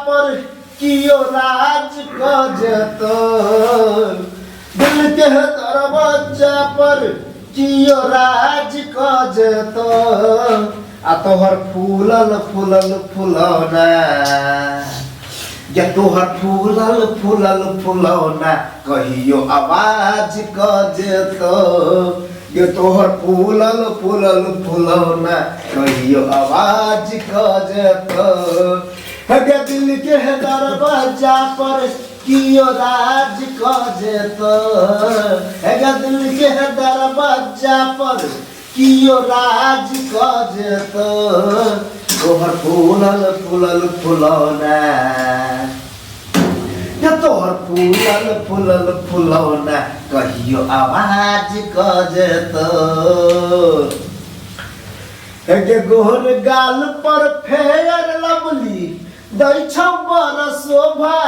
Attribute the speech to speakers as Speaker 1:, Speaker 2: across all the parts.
Speaker 1: पर कियो राज कजतो दिल के दरवाजा पर कियो राज कजतो आ तोहर फूलल फूलल फुलौना या तोहर फूलल फूलल फुलौना कहियो आवाज कजतो ये तोहर फूलल फूलल फुलौना कहियो आवाज कजतो हगे दिल के दरवाजा पर कियो राज कजतो हगे दिल के दरवाजा पर कियो राज कजतो तोहर फूलल फूलल फुलौना या तोहर फूलल फूलल फुलौना कहियो आवाज कजतो हगे गोर गाल पर फेयर लवली दै छौ बर शोभा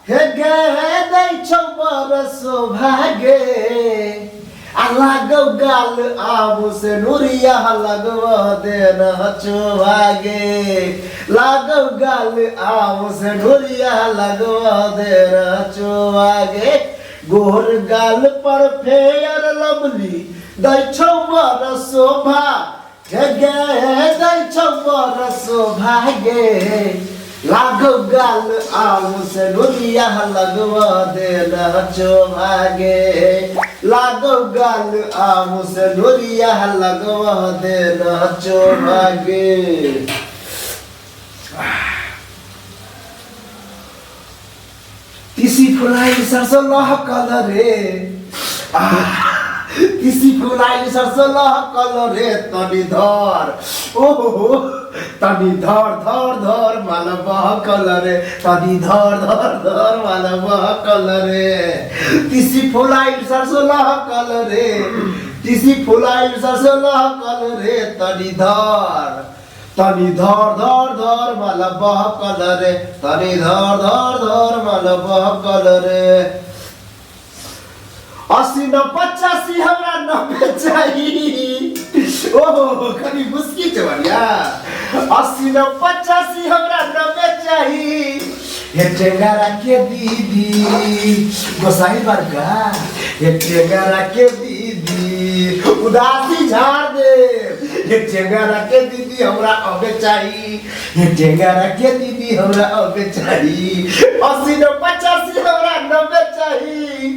Speaker 1: हेगे दै छौ बर शोभा गे आ लागौ गाल आबू से नुरिया लगवा देना चोभागे लागौ गाल आबू से नुरिया लगवा देना चोभागे गोर गाल पर फेयर लवली दै छौ बर शोभा हेगे दै छौ बर शोभा गे लागौ गाल आबू से नुरिया लगवा देना चोभागे लागौ गाल आबू से नुरिया लगवा देना चोभागे तिसी फुलाई सरसो लहकल रे तिसी फुलाई सरसो लहकल रे तनी धर ओहो तनी धर धर धर माल बहकल रे तनी धर धर धर माल बहकल रे तिसी फुलाई सरसो लहकल रे तिसी फुलाई सरसो लहकल रे तनी धर धर धर माल बहकल रे तनी धर धर धर माल बहकल रे 80 न 85 हमरा 90 चाहिए ओहो कनी मुस्की चवरिया 80 न 85 हमरा 90 चाहिए हे टेंगारा के दीदी गोसाई बरका हे टेंगारा के दीदी उदासी झाड़ दे ये टेंगारा के दीदी हमरा अबे चाहिए ये टेंगारा के दीदी हमरा अबे चाहिए 80 न 85 हमरा 90 चाहिए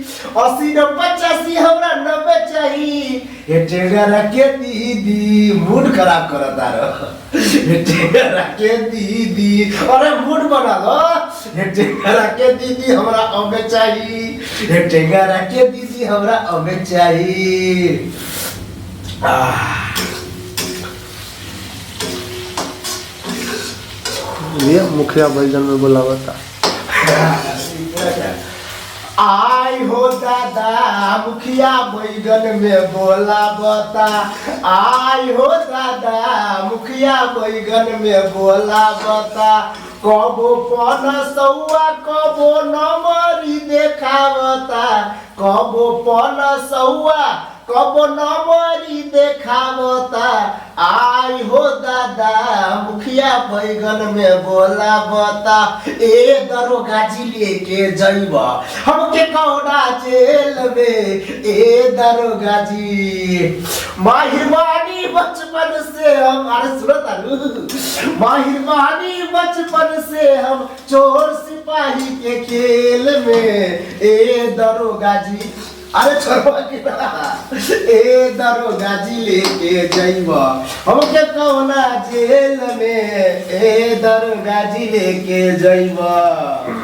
Speaker 1: 80 न 85 हमरा 90 चाहिए ये टेंगारा के दीदी मूड खराब करता रहो ये टेंगारा के दीदी अरे मूड बना लो ये टेंगारा के दीदी हमरा अबे चाहिए ये टेंगारा के दीदी हमरा अबे चाहिए
Speaker 2: ये मुखिया बैगन में बोलावता
Speaker 1: आई हो दादा मुखिया बैगन में बोलावता आई हो दादा मुखिया बैगन में बोलावता कबो 500 कबो नंबरी देखावता कबो 500 कबो नंबरी देखावता आई हो दादा मुखिया बैगन में बोलावता ए दरोगा जी लेके जइबा हमके कौना जेल में ए दरोगा जी माहिरबानी बचपन से हम अरे सुनो तारू माहिरबानी बचपन से हम चोर सिपाही के खेल में ए दरोगा जी अरे छोड़वा के ए दरोगा जी लेके जइबा हमके कौना जेल में ए दरोगा जी लेके जइबा।